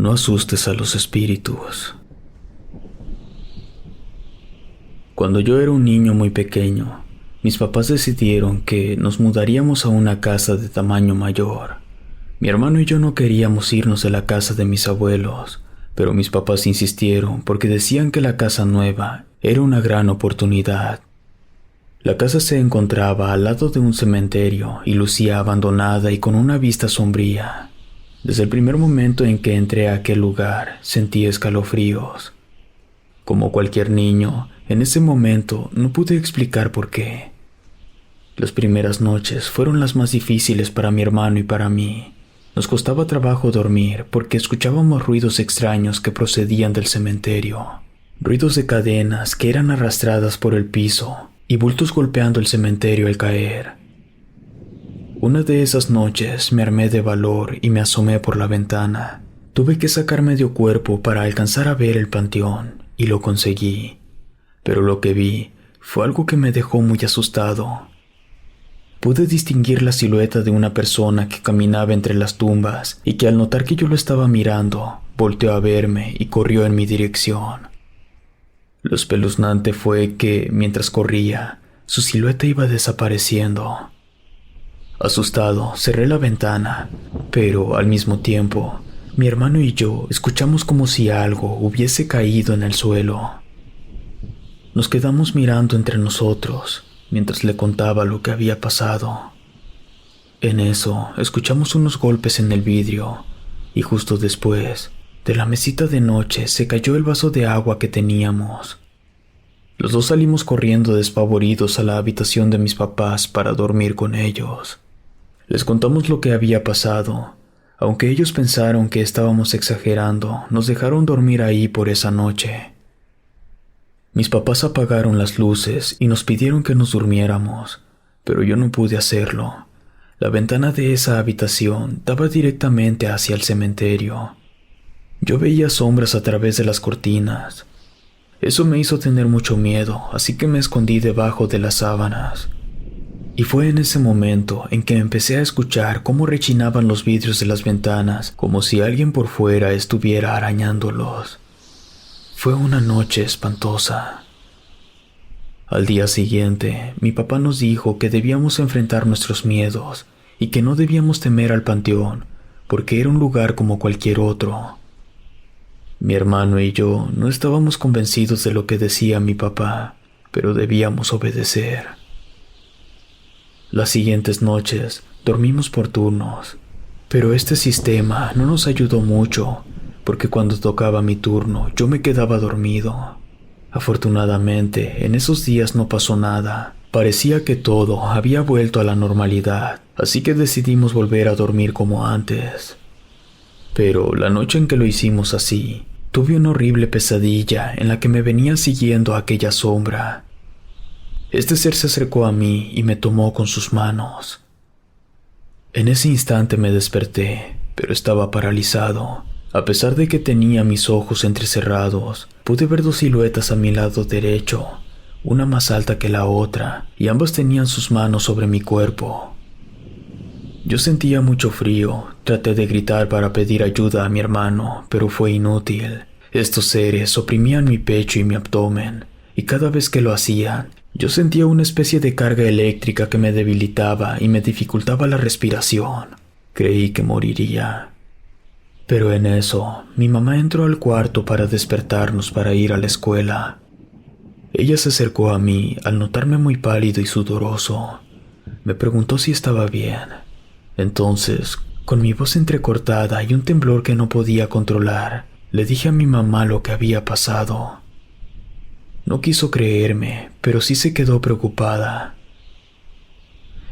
No asustes a los espíritus. Cuando yo era un niño muy pequeño, mis papás decidieron que nos mudaríamos a una casa de tamaño mayor. Mi hermano y yo no queríamos irnos de la casa de mis abuelos, pero mis papás insistieron porque decían que la casa nueva era una gran oportunidad. La casa se encontraba al lado de un cementerio y lucía abandonada y con una vista sombría. Desde el primer momento en que entré a aquel lugar, sentí escalofríos. Como cualquier niño, en ese momento no pude explicar por qué. Las primeras noches fueron las más difíciles para mi hermano y para mí. Nos costaba trabajo dormir porque escuchábamos ruidos extraños que procedían del cementerio. Ruidos de cadenas que eran arrastradas por el piso y bultos golpeando el cementerio al caer. Una de esas noches me armé de valor y me asomé por la ventana. Tuve que sacar medio cuerpo para alcanzar a ver el panteón, y lo conseguí. Pero lo que vi fue algo que me dejó muy asustado. Pude distinguir la silueta de una persona que caminaba entre las tumbas y que al notar que yo lo estaba mirando, volteó a verme y corrió en mi dirección. Lo espeluznante fue que, mientras corría, su silueta iba desapareciendo. Asustado, cerré la ventana, pero al mismo tiempo, mi hermano y yo escuchamos como si algo hubiese caído en el suelo. Nos quedamos mirando entre nosotros mientras le contaba lo que había pasado. En eso, escuchamos unos golpes en el vidrio y justo después, de la mesita de noche se cayó el vaso de agua que teníamos. Los dos salimos corriendo despavoridos a la habitación de mis papás para dormir con ellos. Les contamos lo que había pasado. Aunque ellos pensaron que estábamos exagerando, nos dejaron dormir ahí por esa noche. Mis papás apagaron las luces y nos pidieron que nos durmiéramos, pero yo no pude hacerlo. La ventana de esa habitación daba directamente hacia el cementerio. Yo veía sombras a través de las cortinas. Eso me hizo tener mucho miedo, así que me escondí debajo de las sábanas. Y fue en ese momento en que empecé a escuchar cómo rechinaban los vidrios de las ventanas, como si alguien por fuera estuviera arañándolos. Fue una noche espantosa. Al día siguiente, mi papá nos dijo que debíamos enfrentar nuestros miedos y que no debíamos temer al panteón, porque era un lugar como cualquier otro. Mi hermano y yo no estábamos convencidos de lo que decía mi papá, pero debíamos obedecer. Las siguientes noches dormimos por turnos, pero este sistema no nos ayudó mucho, porque cuando tocaba mi turno yo me quedaba dormido. Afortunadamente, en esos días no pasó nada. Parecía que todo había vuelto a la normalidad, así que decidimos volver a dormir como antes. Pero la noche en que lo hicimos así, tuve una horrible pesadilla en la que me venía siguiendo aquella sombra. Este ser se acercó a mí y me tomó con sus manos. En ese instante me desperté, pero estaba paralizado. A pesar de que tenía mis ojos entrecerrados, pude ver dos siluetas a mi lado derecho, una más alta que la otra, y ambas tenían sus manos sobre mi cuerpo. Yo sentía mucho frío, traté de gritar para pedir ayuda a mi hermano, pero fue inútil. Estos seres oprimían mi pecho y mi abdomen, y cada vez que lo hacían, yo sentía una especie de carga eléctrica que me debilitaba y me dificultaba la respiración. Creí que moriría. Pero en eso, mi mamá entró al cuarto para despertarnos para ir a la escuela. Ella se acercó a mí al notarme muy pálido y sudoroso. Me preguntó si estaba bien. Entonces, con mi voz entrecortada y un temblor que no podía controlar, le dije a mi mamá lo que había pasado. No quiso creerme, pero sí se quedó preocupada.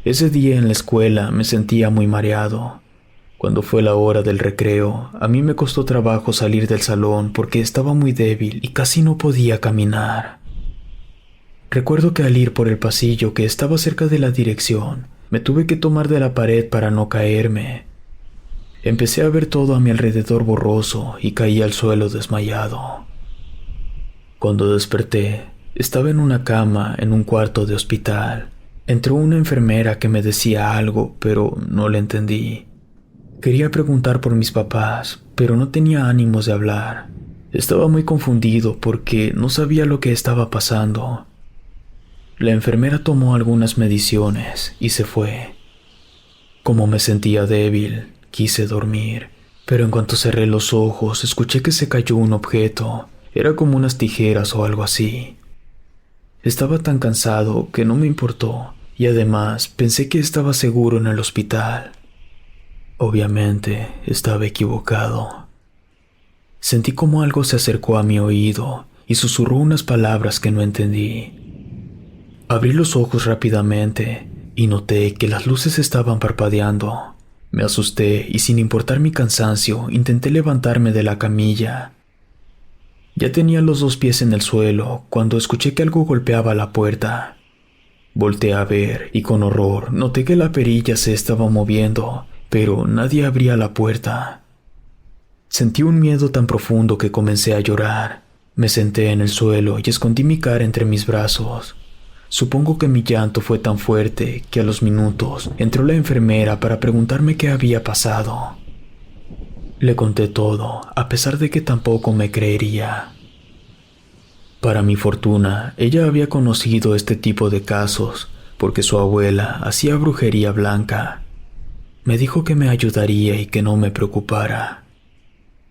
Ese día en la escuela me sentía muy mareado. Cuando fue la hora del recreo, a mí me costó trabajo salir del salón porque estaba muy débil y casi no podía caminar. Recuerdo que al ir por el pasillo que estaba cerca de la dirección, me tuve que tomar de la pared para no caerme. Empecé a ver todo a mi alrededor borroso y caí al suelo desmayado. Cuando desperté, estaba en una cama en un cuarto de hospital. Entró una enfermera que me decía algo, pero no le entendí. Quería preguntar por mis papás, pero no tenía ánimos de hablar. Estaba muy confundido porque no sabía lo que estaba pasando. La enfermera tomó algunas mediciones y se fue. Como me sentía débil, quise dormir, pero en cuanto cerré los ojos, escuché que se cayó un objeto. Era como unas tijeras o algo así. Estaba tan cansado que no me importó, y además pensé que estaba seguro en el hospital. Obviamente, estaba equivocado. Sentí como algo se acercó a mi oído y susurró unas palabras que no entendí. Abrí los ojos rápidamente y noté que las luces estaban parpadeando. Me asusté y sin importar mi cansancio, intenté levantarme de la camilla. Ya tenía los 2 pies en el suelo cuando escuché que algo golpeaba la puerta. Volteé a ver y con horror noté que la perilla se estaba moviendo, pero nadie abría la puerta. Sentí un miedo tan profundo que comencé a llorar. Me senté en el suelo y escondí mi cara entre mis brazos. Supongo que mi llanto fue tan fuerte que a los minutos entró la enfermera para preguntarme qué había pasado. Le conté todo, a pesar de que tampoco me creería. Para mi fortuna, ella había conocido este tipo de casos, porque su abuela hacía brujería blanca. Me dijo que me ayudaría y que no me preocupara.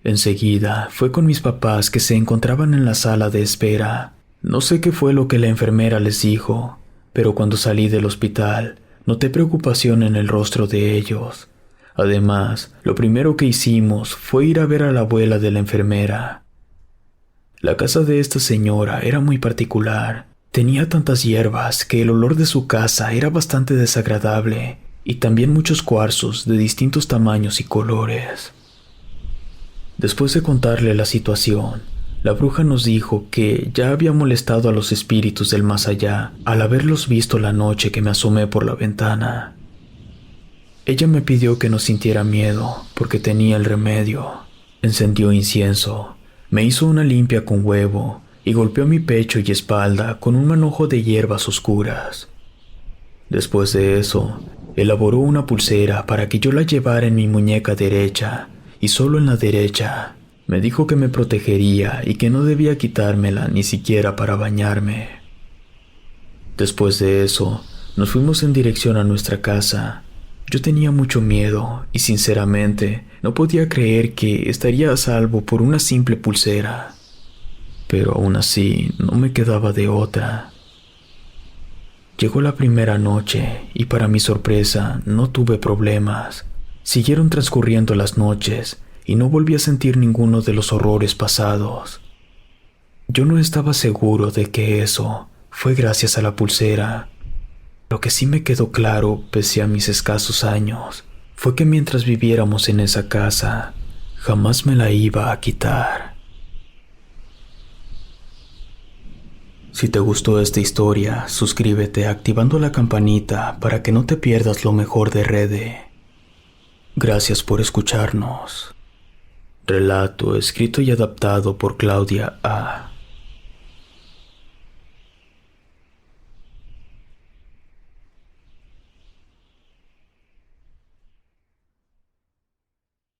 Enseguida fue con mis papás que se encontraban en la sala de espera. No sé qué fue lo que la enfermera les dijo, pero cuando salí del hospital, noté preocupación en el rostro de ellos. Además, lo primero que hicimos fue ir a ver a la abuela de la enfermera. La casa de esta señora era muy particular. Tenía tantas hierbas que el olor de su casa era bastante desagradable, y también muchos cuarzos de distintos tamaños y colores. Después de contarle la situación, la bruja nos dijo que ya había molestado a los espíritus del más allá al haberlos visto la noche que me asomé por la ventana. Ella me pidió que no sintiera miedo porque tenía el remedio. Encendió incienso, me hizo una limpia con huevo y golpeó mi pecho y espalda con un manojo de hierbas oscuras. Después de eso, elaboró una pulsera para que yo la llevara en mi muñeca derecha y solo en la derecha. Me dijo que me protegería y que no debía quitármela ni siquiera para bañarme. Después de eso, nos fuimos en dirección a nuestra casa. Yo tenía mucho miedo y sinceramente no podía creer que estaría a salvo por una simple pulsera. Pero aún así no me quedaba de otra. Llegó la primera noche y para mi sorpresa no tuve problemas. Siguieron transcurriendo las noches y no volví a sentir ninguno de los horrores pasados. Yo no estaba seguro de que eso fue gracias a la pulsera. Lo que sí me quedó claro, pese a mis escasos años, fue que mientras viviéramos en esa casa, jamás me la iba a quitar. Si te gustó esta historia, suscríbete activando la campanita para que no te pierdas lo mejor de Rede. Gracias por escucharnos. Relato escrito y adaptado por Claudia A.